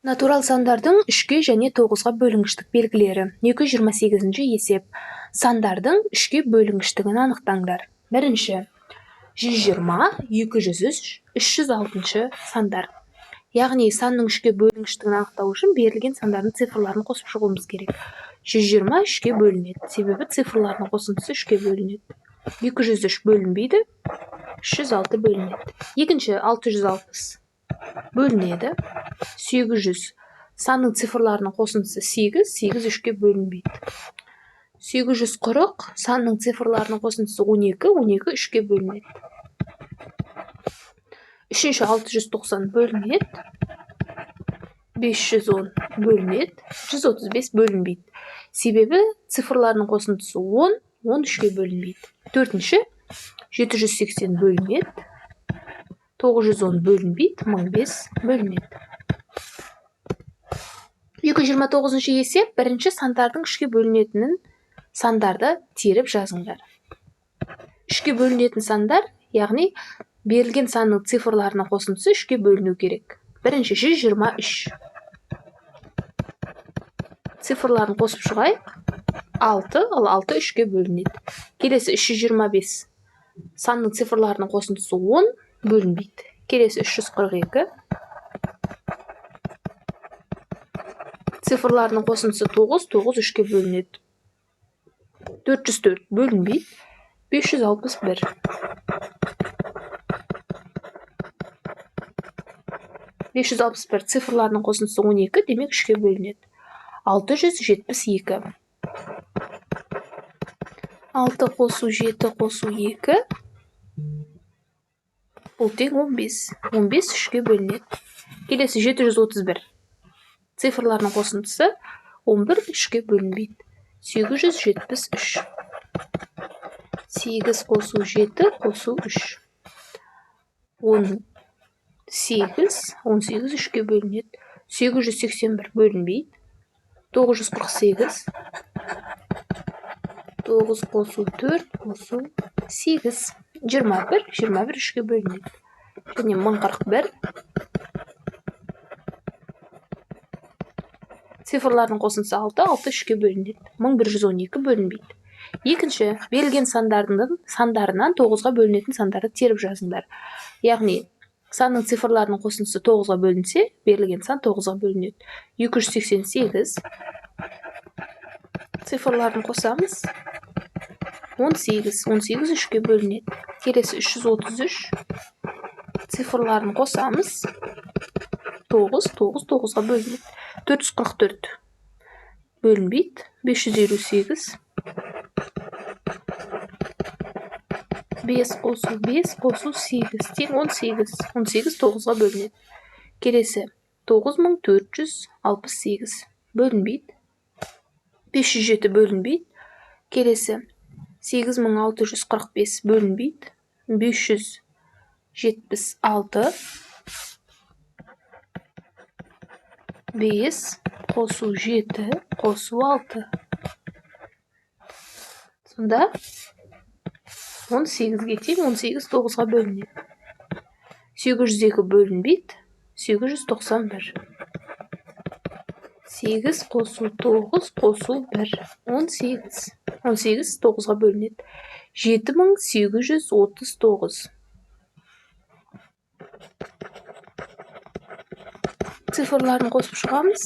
Натурал сандардың 3-ге және 9-ға бөлінгіштік белгілері. 228-ші есеп. Сандардың 3-ге бөлінгіштігін анықтаңдар. Бірінші, 120, 203, 306-шы сандар. Яғни санның 3-ге бөлінгіштігін анықтау үшін берілген сандардың цифрларын қосып шығуымыз керек. 120 3-ге бөлінеді, себебі цифрлардың қосындысы 3-ге бөлінеді. 203 бөлінбейді, 306 бөлінеді. Екінші, 660 бөлінеді, 800 санның цифрларының қосындысы 8, 8 3-ге бөлінбейді. 840 санның цифрларының қосындысы 12, 12 3-ге бөлінеді. Үшінші, 690 бөлінеді, 510 бөлінеді, 135 бөлінбейді. Себебі цифрларының қосындысы 10, 10 3-ге бөлінбейді. Төртінші, 780 бөлінеді, 910 бөлінбейді, 1005 бөлінеді. 229-ші есеп. Бірінші, сандардың 3-ге бөлінетінін сандарды теріп жазыңдар. 3-ге бөлінетін сандар, яғни берілген санның цифрларының қосындысы 3-ге бөліну керек. Бірінші, 123. Цифрларын қосып шығайық. 6, ал 6 3-ге бөлінеді. Келесі 325. Санның цифрларының қосындысы 10, бөлінбейді. Келесі 342. Цифрларының қосындысы 9, 9 3-ге бөлінеді. 404 бөлінбейді. 561. 561 цифрларының қосындысы 12, демек 3-ге бөлінеді. 672. 6 қосу 7 қосу 2. Бұл тең 15. 15 3-ге бөлінеді. Келесі 731. Цифрларының қосындысы 11, 3-ге бөлінбейді. 873. 8 қосу 7 қосу 3. 18, 18 3-ге бөлінеді. 881 бөлінбейді. 948. 9 қосу 4 қосу 8. 21, 21 3-ге бөлінеді. Және 1041. Цифрлардың қосындысы 6, 6 3-ге бөлінеді. 1112 бөлінбейді. Екінші, берілген сандарынан 9-ға бөлінетін сандарды теріп жазыңдар. Яғни, санның цифрларының қосындысы 9-ға бөлінсе, берілген сан 9-ға бөлінеді. 288. Цифрларын қосамыз. 18, 18 3-ге бөлінеді. Келесі 333. Цифрларын қосамыз. 9, 9 9-ға бөлінеді. 444 бөлінбейді. 558. 5 қосу 5 қосу 8 тең 18. 18 9-ға бөлінеді. Келесі 9468 бөлінбейді. 507 бөлінбейді. Келесі 8645 бөлінбейді. 576. 5 қосу 7 қосу 6. Сонда 18-ге тең 18 9-ға бөлінеді. 802 бөлінбейді. 891. 8 қосу 9 қосу 1. 18. 18 9-ға бөлінеді. 7839. Цифрларын қосып шығамыз.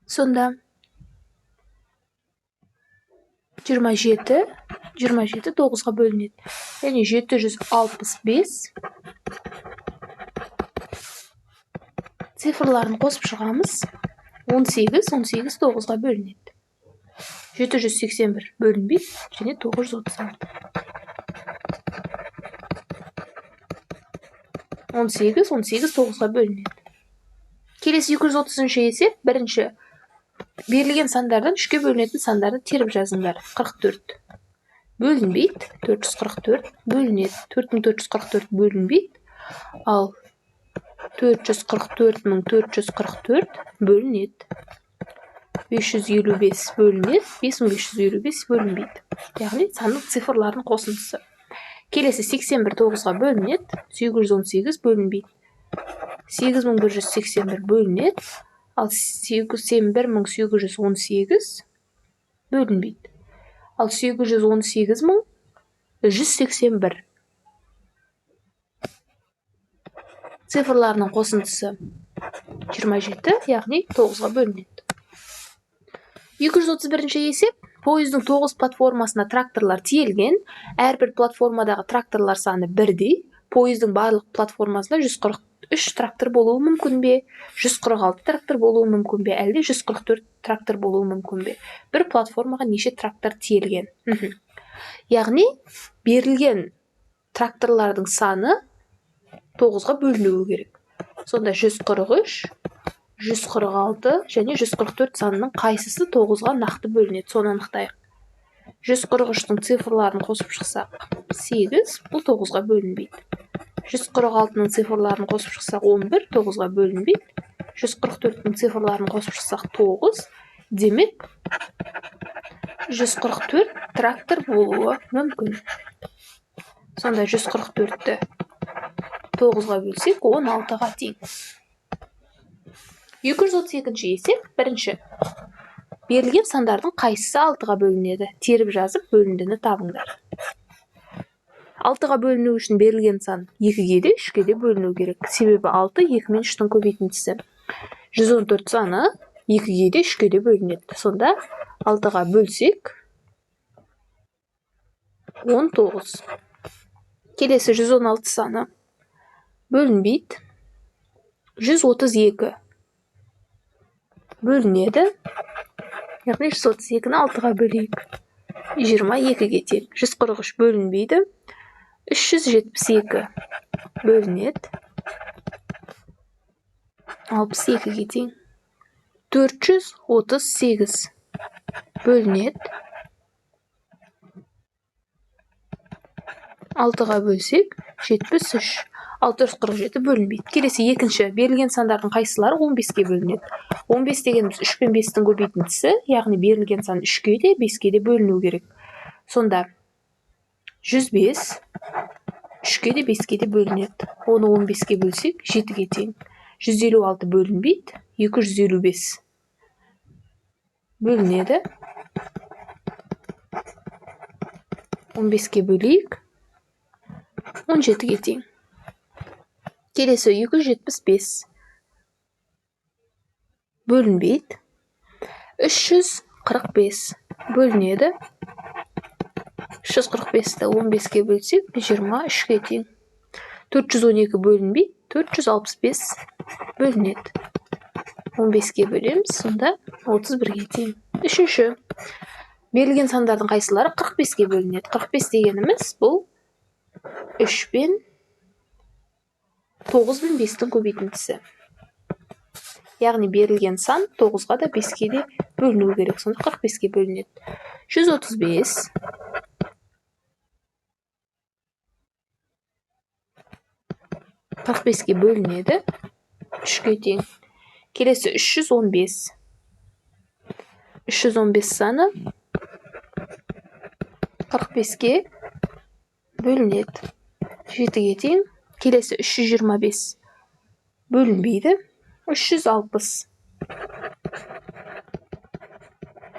Сонда 27 9-ға бөлінеді. Яғни 765. Цифрларын қосып шығамыз. 18 9-ға бөлінеді. 781 бөлінбейді және 936. 18 9-ға бөлінеді. Келесі 230-ші есеп. Бірінші, берілген сандардан 3-ге бөлінетін сандарды теріп жазыңдар. 44 бөлінбейді. 444 бөлінеді. 4444 бөлінбейді. Ал 444444 бөлінеді. 555 бөлінеді. 5555 бөлінбейді. Яғни санның цифрларының қосындысы. Келесі 81 9-ға бөлінеді. 818 бөлінбейді. 8181 бөлінеді. Ал 81818 бөлінбейді. Ал 818181 цифрларының қосындысы 27, яғни 9-ға бөлінеді. 231-ші есеп. Пойыздың 9 платформасына тракторлар тиелген. Әрбір платформадағы тракторлар саны бірдей. Пойыздың барлық платформасында 143 трактор болуы мүмкін бе? 146 трактор болуы мүмкін бе? Әлде 144 трактор болуы мүмкін бе? Бір платформаға неше трактор тиелген? Яғни берілген тракторлардың саны 9-ға бөлінуі керек. Сонда 143, 146 және 144 санының қайсысы 9-ға нақты бөлінеді? Соны анықтайық. 143-тің цифрларын қосып шықсақ 8, бұл 9-ға бөлінбейді. 146-ның цифрларын қосып шықсақ 11, 9-ға бөлінбейді. 144-тің цифрларын қосып шықсақ 9, демек 144 трактор болуы мүмкін. Сонда 144-ті 9-ға бөлсек 16-ға тең. 232-ші есеп. Бірінші. Берілген сандардың қайсысы 6-ға бөлінеді? Теріп жазып, бөліндіні табыңдар. 6-ға бөліну үшін берілген сан 2-ге де 3-ге де бөліну керек. Себебі 6 2 мен 3-тің көбейтіндісі. 114 саны 2-ге де 3-ге де бөлінеді. Сонда 6-ға бөлсек 19. Келесі 116 саны бөлінбейді. 132 бөлінеді. Яғни 132-ні 6-ға бөлейік. 22-ге тең. 143 бөлінбейді. 372 бөлінеді. 62-ге тең. 438 бөлінеді. 6-ға бөлсек 73. 647 бөлінбейді. Келесі екінші. Берілген сандардың қайсылары 15-ге бөлінеді? 15 дегеніміз 3 пен 5-тің көбейтіндісі, яғни берілген сан 3-ге де 5-ге де бөліну керек. Сонда 105 3-ге де 5-ге де бөлінеді. Оны 15-ге бөлсек 7-ге тең. 156 бөлінбейді. 255 бөлінеді. 15-ге бөлейік. 17-ге тең. Келесі 275 бөлінбейді. 345 бөлінеді. 345-ті 15-ге бөлсек 23-ге тең. 412 бөлінбейді. 465 бөлінеді. 15-ге бөлеміз, сонда 31-ге тең. Үшінші. Берілген сандардың қайсылары 45-ге бөлінеді? 45 дегеніміз бұл 3 пен 9 пен 5-тің көбейтіндісі. Яғни берілген сан 9-ға да 5-ге де бөліну керек. Сонда 45-ге бөлінеді. 135 45-ге бөлінеді. 3-ге тең. Келесі 315. 315 саны 45-ге бөлінеді. 7-ге тең. Келесі 325 бөлінбейді. 360